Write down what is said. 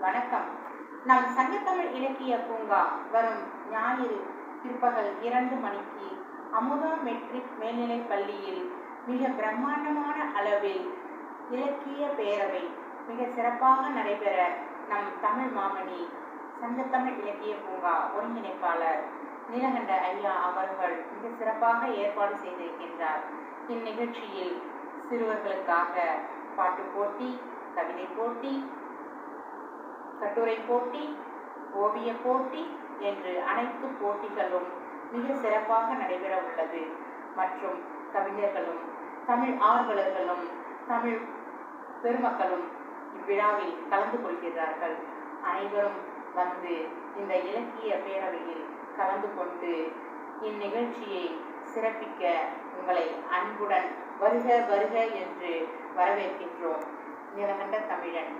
வணக்கம். நம் சங்கத்தமிழ் இலக்கிய பூங்கா வரும் ஞாயிறு பிற்பகல் 2 மணிக்கு அமுதா மெட்ரிக் மேல்நிலைப் பள்ளியில் மிக பிரம்மாண்டமான அளவில் இலக்கிய பேரவை மிக சிறப்பாக நடைபெற நம் தமிழ் மாமணி சங்கத்தமிழ் இலக்கிய பூங்கா ஒருங்கிணைப்பாளர் நீலகண்ட ஐயா அவர்கள் மிக சிறப்பாக ஏற்பாடு செய்திருக்கின்றார். இந்நிகழ்ச்சியில் சிறுவர்களுக்காக பாட்டு போட்டி, கவிதை போட்டி, கட்டுரை போட்டி, ஓவிய போட்டி என்று அனைத்து போட்டிகளும் மிக சிறப்பாக நடைபெற உள்ளது. மற்றும் கவிஞர்களும் தமிழ் ஆர்வலர்களும் தமிழ் பெருமக்களும் இவ்விழாவில் கலந்து கொள்கிறார்கள். அனைவரும் வந்து இந்த இலக்கிய பேரவையில் கலந்து கொண்டு இந்நிகழ்ச்சியை சிறப்பிக்க உங்களை அன்புடன் வருக வருக என்று வரவேற்கின்றோம். நீலகண்ட தமிழன்